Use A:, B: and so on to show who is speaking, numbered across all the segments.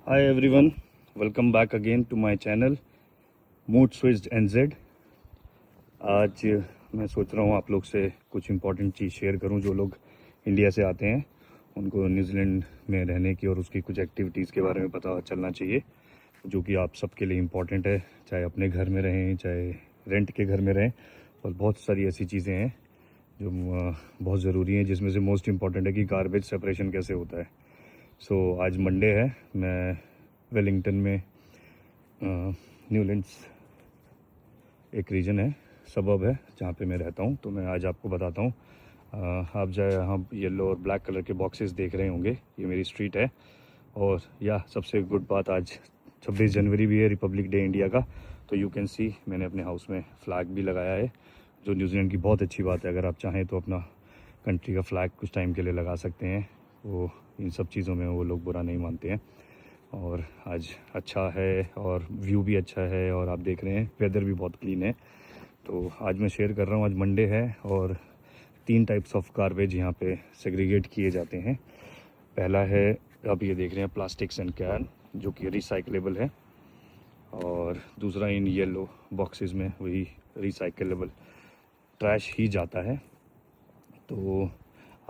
A: Hi everyone, welcome back again to my channel mood switched NZ. आज मैं सोच रहा हूँ आप लोग से कुछ इम्पोर्टेंट चीज़ शेयर करूँ। जो लोग इंडिया से आते हैं उनको न्यूजीलैंड में रहने की और उसकी कुछ एक्टिविटीज़ के बारे में पता चलना चाहिए, जो कि आप सबके लिए इम्पोर्टेंट है, चाहे अपने घर में रहें चाहे रेंट के घर में रहें। और बहुत सारी ऐसी चीज़ें हैं जो बहुत ज़रूरी हैं, जिसमें से मोस्ट इम्पॉर्टेंट है कि गार्बेज सेपरेशन कैसे होता है। आज मंडे है, मैं वेलिंगटन में न्यूलैंड्स एक रीजन है, सबब है जहाँ पे मैं रहता हूँ। तो मैं आज आपको बताता हूँ। आप चाहे यहाँ येलो और ब्लैक कलर के बॉक्सेस देख रहे होंगे, ये मेरी स्ट्रीट है। और सबसे गुड बात, आज 26 जनवरी भी है, रिपब्लिक डे इंडिया का। तो यू कैन सी मैंने अपने हाउस में फ़्लैग भी लगाया है, जो न्यूजीलैंड की बहुत अच्छी बात है। अगर आप चाहें तो अपना कंट्री का फ़्लैग कुछ टाइम के लिए लगा सकते हैं। वो इन सब चीज़ों में वो लोग बुरा नहीं मानते हैं। और आज अच्छा है और व्यू भी अच्छा है, और आप देख रहे हैं वेदर भी बहुत क्लीन है। तो आज मैं शेयर कर रहा हूँ, आज मंडे है और 3 टाइप्स ऑफ गार्बेज यहाँ पे सेग्रीगेट किए जाते हैं। पहला है, आप ये देख रहे हैं, प्लास्टिक्स एंड कैन, जो कि रिसाइकलेबल है। और दूसरा इन येलो बॉक्सेस में वही रिसाइकलेबल ट्रैश ही जाता है। तो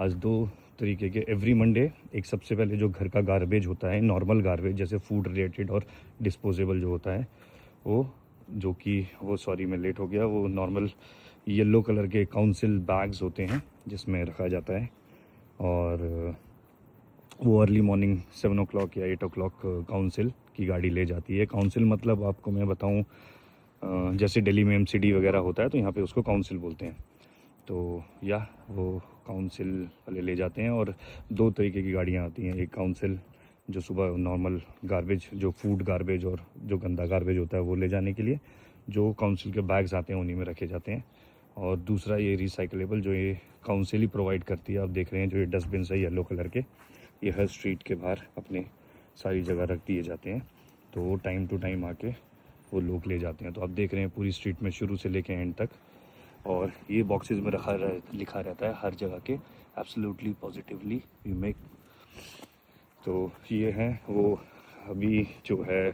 A: आज 2 तरीके के एवरी मंडे, एक सबसे पहले जो घर का गार्बेज होता है, नॉर्मल गार्बेज जैसे फूड रिलेटेड और डिस्पोजेबल जो होता है, मैं लेट हो गया, वो नॉर्मल येलो कलर के काउंसिल बैग्स होते हैं जिसमें रखा जाता है। और वो अर्ली मॉर्निंग 7 o'clock या 8 o'clock काउंसिल की गाड़ी ले जाती है। काउंसिल मतलब आपको मैं बताऊं, जैसे दिल्ली में एमसीडी वगैरह होता है तो यहाँ पे उसको काउंसिल बोलते हैं। तो वो काउंसिल वाले ले जाते हैं। और 2 तरीके की गाड़ियाँ आती हैं, एक काउंसिल जो सुबह नॉर्मल गार्बेज, जो फूड गार्बेज और जो गंदा गार्बेज होता है वो ले जाने के लिए, जो काउंसिल के बैग्स आते हैं उन्हीं में रखे जाते हैं। और दूसरा ये रिसाइकलेबल, जो ये काउंसिल ही प्रोवाइड करती है। आप देख रहे हैं जो ये डस्टबिन है येलो कलर के, ये हर स्ट्रीट के बाहर अपने सारी जगह रख दिए जाते हैं। तो वो टाइम टू टाइम आके वो लोग ले जाते हैं। तो आप देख रहे हैं पूरी स्ट्रीट में शुरू से लेके एंड तक, और ये बॉक्सेस में लिखा रहता है हर जगह के, एब्सोल्युटली पॉजिटिवली वी मेक। तो ये है वो। अभी जो है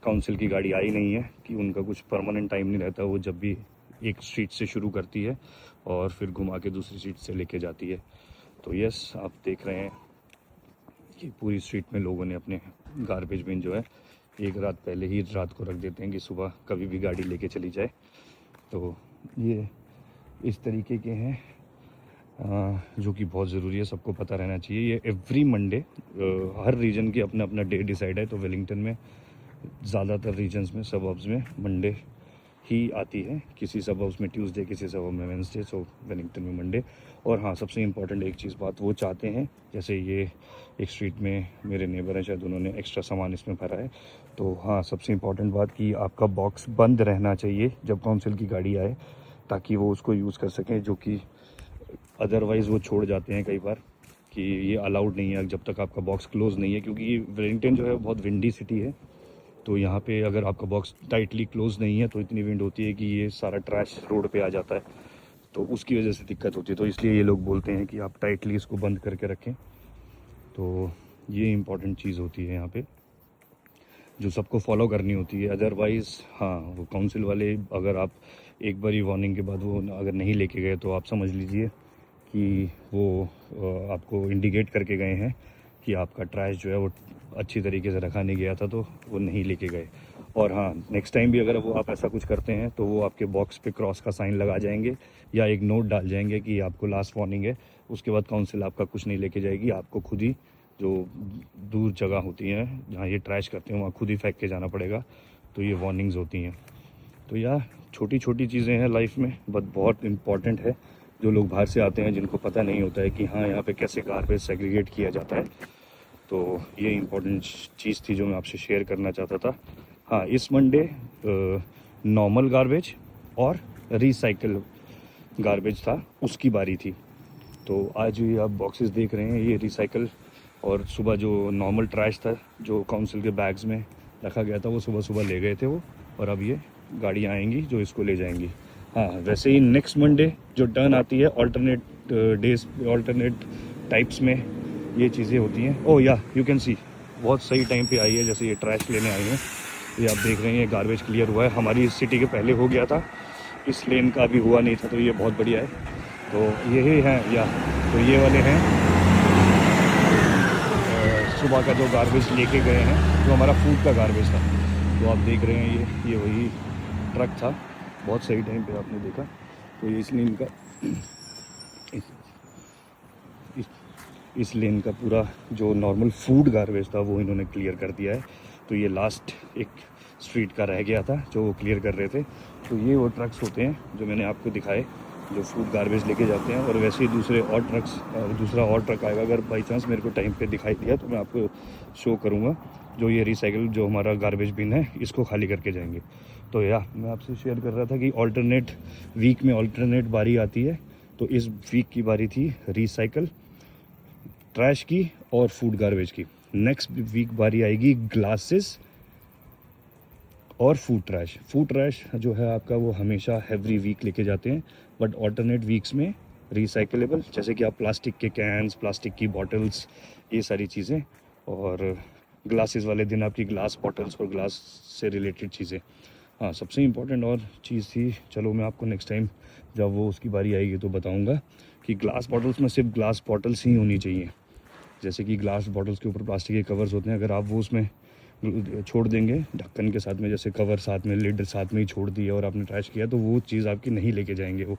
A: काउंसिल की गाड़ी आई नहीं है, कि उनका कुछ परमानेंट टाइम नहीं रहता, वो जब भी एक स्ट्रीट से शुरू करती है और फिर घुमा के दूसरी स्ट्रीट से लेके जाती है। तो यस, आप देख रहे हैं कि पूरी स्ट्रीट में लोगों ने अपने गार्बेज बिन जो है एक रात पहले ही रात को रख देते हैं कि सुबह कभी भी गाड़ी लेके चली जाए। तो ये इस तरीके के हैं, जो कि बहुत ज़रूरी है, सबको पता रहना चाहिए। ये एवरी मंडे, हर रीजन की अपना अपना डे डिसाइड है। तो वेलिंगटन में ज़्यादातर रीजन्स में, सबअब्स में मंडे ही आती है। किसी सबअब्स में ट्यूसडे, किसी सबअब में वेडनेसडे, सो वेलिंगटन में मंडे। और हाँ, सबसे इम्पॉर्टेंट एक चीज़ बात वो चाहते हैं, जैसे ये एक स्ट्रीट में मेरे नेबर हैं, शायद उन्होंने एक्स्ट्रा सामान इसमें भरा है। तो हाँ, सबसे इम्पॉर्टेंट बात कि आपका बॉक्स बंद रहना चाहिए जब काउंसिल की गाड़ी आए, ताकि वो उसको यूज़ कर सकें, जो कि अदरवाइज़ वो छोड़ जाते हैं कई बार कि ये अलाउड नहीं है जब तक आपका बॉक्स क्लोज़ नहीं है। क्योंकि वेलिंगटन जो है बहुत विंडी सिटी है, तो यहाँ पे अगर आपका बॉक्स टाइटली क्लोज़ नहीं है तो इतनी विंड होती है कि ये सारा ट्रैश रोड पे आ जाता है, तो उसकी वजह से दिक्कत होती है। तो इसलिए ये लोग बोलते हैं कि आप टाइटली इसको बंद करके रखें। तो ये इम्पॉर्टेंट चीज़ होती है यहाँ पे, जो सबको फॉलो करनी होती है। अदरवाइज़ हाँ, वो काउंसिल वाले, अगर आप एक बारी वार्निंग के बाद वो अगर नहीं लेके गए, तो आप समझ लीजिए कि वो आपको इंडिकेट करके गए हैं कि आपका ट्रैश जो है वो अच्छी तरीके से रखा नहीं गया था, तो वो नहीं लेके गए। और हाँ, नेक्स्ट टाइम भी अगर वो आप ऐसा कुछ करते हैं तो वो आपके बॉक्स पे क्रॉस का साइन लगा जाएंगे या एक नोट डाल जाएंगे कि आपको लास्ट वार्निंग है। उसके बाद काउंसिल आपका कुछ नहीं लेके जाएगी, आपको खुद ही, जो दूर जगह होती हैं जहाँ ये ट्रैश करते हैं, वहाँ खुद ही फेंक के जाना पड़ेगा। तो ये वार्निंग्स होती हैं। तो छोटी छोटी चीज़ें हैं लाइफ में, बट बहुत इम्पॉर्टेंट है। जो लोग बाहर से आते हैं, जिनको पता नहीं होता है कि हाँ, यहाँ पे कैसे गार्बेज सेग्रीगेट किया जाता है, तो ये इम्पोर्टेंट चीज़ थी जो मैं आपसे शेयर करना चाहता था। हाँ, इस मंडे नॉर्मल गार्बेज और रिसाइकल गार्बेज था, उसकी बारी थी। तो आज ये आप बॉक्सेस देख रहे हैं, ये रिसाइकल, और सुबह जो नॉर्मल ट्रैश था जो काउंसिल के बैग्स में रखा गया था, वो सुबह सुबह ले गए थे वो। और अब ये गाड़ियाँ आएंगी जो इसको ले जाएंगी। हाँ, वैसे ही नेक्स्ट मंडे जो टर्न आती है, ऑल्टरनेट डेज, ऑल्टरनेट टाइप्स में ये चीज़ें होती हैं। ओह या, यू कैन सी बहुत सही टाइम पे आई है। जैसे ये ट्रैश लेने आए हैं, ये आप देख रहे हैं, ये गार्बेज क्लियर हुआ है। हमारी इस सिटी के पहले हो गया था, इस लेन का अभी हुआ नहीं था, तो ये बहुत बढ़िया है। तो यही हैं या तो ये वाले हैं सुबह का जो गार्बेज लेके गए हैं, जो हमारा फूड का गार्बेज था। तो आप देख रहे हैं ये वही ट्रक था। बहुत सही टाइम पे आपने देखा। तो ये इस लेन का इस लेन का पूरा जो नॉर्मल फूड गार्बेज था वो इन्होंने क्लियर कर दिया है। तो ये लास्ट एक स्ट्रीट का रह गया था जो वो क्लियर कर रहे थे। तो ये वो ट्रक्स होते हैं जो मैंने आपको दिखाए, जो फूड गार्बेज लेके जाते हैं। और वैसे ही दूसरे और ट्रक्स, दूसरा और ट्रक आएगा, अगर बाई चांस मेरे को टाइम पे दिखाई दिया तो मैं आपको शो करूँगा। जो ये रिसाइकल जो हमारा गार्बेज बिन है, इसको खाली करके जाएंगे। तो या मैं आपसे शेयर कर रहा था कि ऑल्टरनेट वीक में ऑल्टरनेट बारी आती है। तो इस वीक की बारी थी रिसाइकल, ट्रैश की और फूड गार्बेज की। नेक्स्ट वीक बारी आएगी ग्लासेस और फूड ट्रैश। फूड ट्रैश जो है आपका, वो हमेशा एवरी वीक लेके जाते हैं, बट ऑल्टरनेट वीक्स में रिसाइकलेबल, जैसे कि आप प्लास्टिक के कैंस, प्लास्टिक की बॉटल्स, ये सारी चीज़ें। और ग्लासेस वाले दिन आपकी ग्लास बॉटल्स और ग्लास से रिलेटेड चीज़ें। हाँ, सबसे इम्पोर्टेंट और चीज़ थी, चलो मैं आपको नेक्स्ट टाइम जब वो उसकी बारी आएगी तो बताऊंगा कि ग्लास बॉटल्स में सिर्फ ग्लास बॉटल्स ही होनी चाहिए। जैसे कि ग्लास बॉटल्स के ऊपर प्लास्टिक के कवर्स होते हैं, अगर आप वो उसमें छोड़ देंगे ढक्कन के साथ में, जैसे कवर साथ में, लिड साथ में ही छोड़ दिया और आपने ट्रैश किया, तो वो चीज़ आपकी नहीं लेके जाएंगे वो।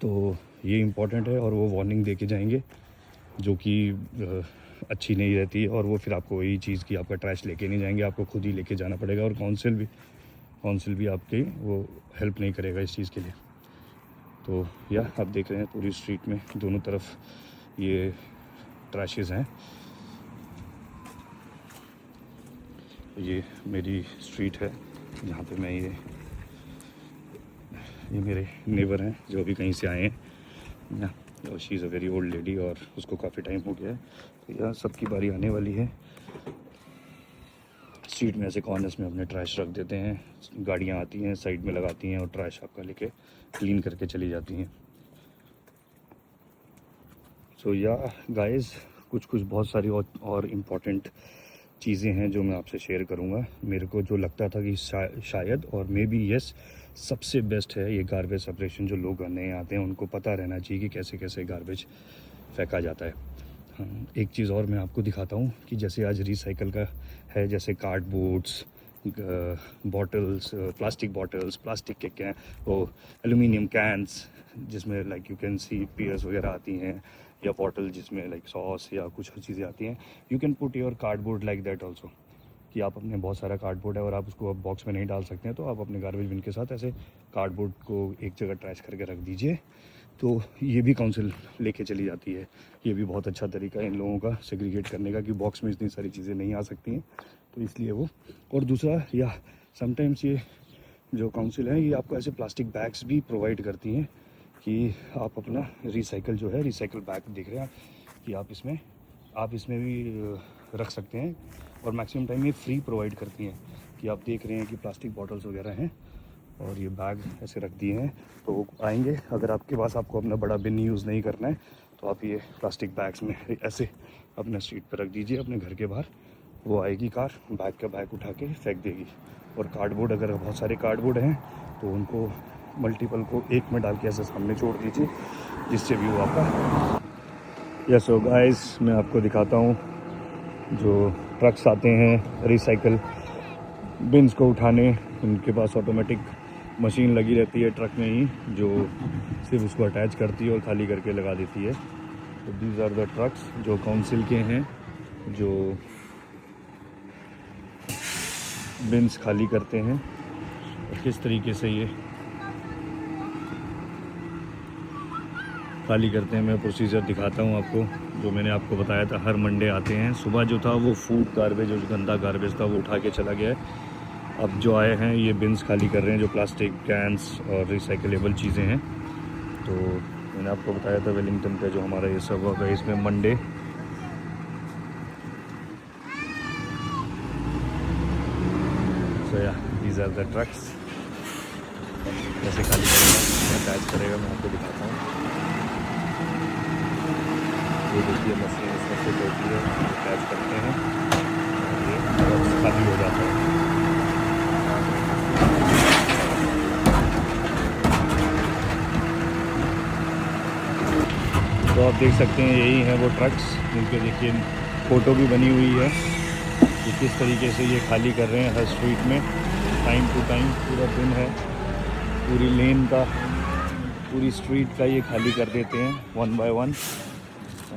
A: तो ये इम्पॉर्टेंट है, और वो वार्निंग दे के जाएंगे, जो कि अच्छी नहीं रहती है। और वो फिर आपको वही चीज़ की आपका ट्रैश लेके नहीं जाएंगे, आपको खुद ही लेके जाना पड़ेगा। और काउंसिल भी आपकी वो हेल्प नहीं करेगा इस चीज़ के लिए। तो या आप देख रहे हैं पूरी स्ट्रीट में दोनों तरफ ये ट्रैशेस हैं। ये मेरी स्ट्रीट है जहाँ पे मैं ये मेरे नेबर हैं जो अभी कहीं से आए हैं ना। और she is a very old lady और उसको काफ़ी टाइम हो गया है। तो यहाँ सबकी बारी आने वाली है। स्ट्रीट में ऐसे कॉर्नर्स में अपने ट्रैश रख देते हैं, गाड़ियाँ आती हैं, साइड में लगाती हैं और ट्रैश आपका लेके क्लीन करके चली जाती हैं। सो या गाइस, कुछ बहुत सारी और इम्पॉर्टेंट चीज़ें हैं जो मैं आपसे शेयर करूंगा। मेरे को जो लगता था कि शायद और मे बी यस, सबसे बेस्ट है ये गार्बेज सेपरेशन। जो लोग नए आते हैं उनको पता रहना चाहिए कि कैसे कैसे गार्बेज फेंका जाता है। हाँ, एक चीज़ और मैं आपको दिखाता हूँ कि जैसे आज रिसाइकल का है, जैसे cardboards, bottles, plastic bottles, plastic के कैन, वो एल्यूमिनियम कैंस जिसमें like you can see pears वगैरह आती हैं, या बॉटल जिसमें लाइक सॉस या कुछ चीज़ें आती हैं। You can put your cardboard like that also, कि आप अपने बहुत सारा कार्डबोर्ड है और आप उसको अब बॉक्स में नहीं डाल सकते हैं, तो आप अपने गार्बेज बिन के साथ ऐसे कार्डबोर्ड को एक जगह ट्रैश करके रख दीजिए। तो ये भी काउंसिल लेके चली जाती है। ये भी बहुत अच्छा तरीका है इन लोगों का सेग्रीगेट करने का, कि बॉक्स में इतनी सारी चीज़ें नहीं आ सकती हैं, तो इसलिए वो। और दूसरा, या समटाइम्स ये जो काउंसिल है ये आपको ऐसे प्लास्टिक बैग्स भी प्रोवाइड करती हैं कि आप अपना रिसाइकल जो है, रिसाइकल बैग दिख रहे हैं कि आप इसमें भी रख सकते हैं। और मैक्सिमम टाइम ये फ्री प्रोवाइड करती हैं, कि आप देख रहे हैं कि प्लास्टिक बॉटल्स वगैरह हैं और ये बैग ऐसे रख दिए हैं। तो वो आएंगे, अगर आपके पास आपको अपना बड़ा बिन यूज़ नहीं करना है तो आप ये प्लास्टिक बैग्स में ऐसे अपने स्ट्रीट पर रख दीजिए अपने घर के बाहर। वो आएगी कार, बैग का बैग उठा के फेंक देगी। और कार्डबोर्ड, अगर बहुत सारे कार्डबोर्ड हैं तो उनको मल्टीपल को एक में डाल के ऐसे सामने छोड़ दीजिए, जिससे भी वो आपका। यस सो गाइस, मैं आपको दिखाता हूँ जो ट्रक्स आते हैं रिसाइकल बिन्स को उठाने, उनके पास ऑटोमेटिक मशीन लगी रहती है ट्रक में ही, जो सिर्फ उसको अटैच करती है और खाली करके लगा देती है। तो दीज आर द ट्रक्स जो काउंसिल के हैं, जो बिन्स खाली करते हैं। और किस तरीके से ये खाली करते हैं मैं प्रोसीजर दिखाता हूँ आपको। जो मैंने आपको बताया था, हर मंडे आते हैं। सुबह जो था वो फूड गार्बेज, जो गंदा गार्बेज था वो उठा के चला गया है। अब जो आए हैं ये बिन्स खाली कर रहे हैं, जो प्लास्टिक कैंस और रिसाइकलेबल चीज़ें हैं। तो मैंने आपको बताया था वेलिंगटन का जो हमारा ये सब होगा, इसमें मंडे सो या दीज आर द ट्रक्स। कैसे खाली करेगा, अटैच करेगा, मैं आपको दिखाता हूँ। ये देखिए मशीन इसमें फिट होती है, अटैच करते हैं खाली हो जाता है। तो आप देख सकते हैं यही हैं वो ट्रक्स जिनके देखिए फ़ोटो भी बनी हुई है कि किस तरीके से ये खाली कर रहे हैं हर स्ट्रीट में टाइम टू टाइम। पूरा दिन है, पूरी लेन का, पूरी स्ट्रीट का ये खाली कर देते हैं 1 बाय 1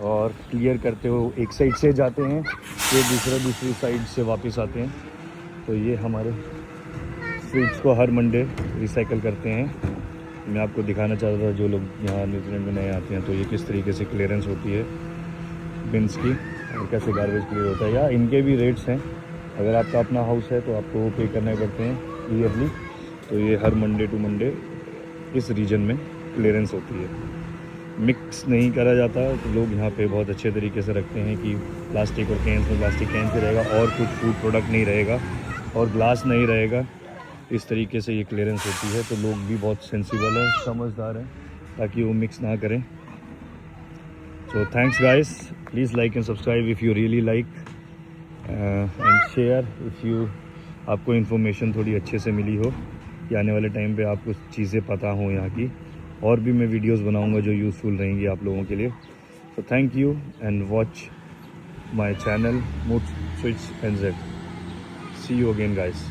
A: और क्लियर करते हो। एक साइड से जाते हैं, ये दूसरी साइड से वापस आते हैं। तो ये हमारे स्ट्रीट्स को हर मंडे रिसाइकल करते हैं। मैं आपको दिखाना चाहता था जो लोग यहाँ न्यूजीलैंड में नए आते हैं तो ये किस तरीके से क्लियरेंस होती है बिन्स की और कैसे गार्बेज क्लियर होता है। या इनके भी रेट्स हैं, अगर आपका अपना हाउस है तो आपको वो पे करने पड़ते हैं ईयरली। तो ये हर मंडे टू मंडे इस रीजन में क्लियरेंस होती है। मिक्स नहीं करा जाता, तो लोग यहाँ पे बहुत अच्छे तरीके से रखते हैं कि प्लास्टिक और कैंस में प्लास्टिक कैन से रहेगा और कुछ फूड प्रोडक्ट नहीं रहेगा और ग्लास नहीं रहेगा। इस तरीके से ये क्लियरेंस होती है। तो लोग भी बहुत सेंसिबल हैं, समझदार हैं, ताकि वो मिक्स ना करें। So thanks guys, please like and subscribe if you really like and share if you आपको इन्फॉर्मेशन थोड़ी अच्छे से मिली हो कि आने वाले टाइम पे आपको चीज़ें पता हो यहाँ की। और भी मैं वीडियोस बनाऊंगा जो यूज़फुल रहेंगी आप लोगों के लिए। So thank you and watch my channel mood switch NZ। See you again guys.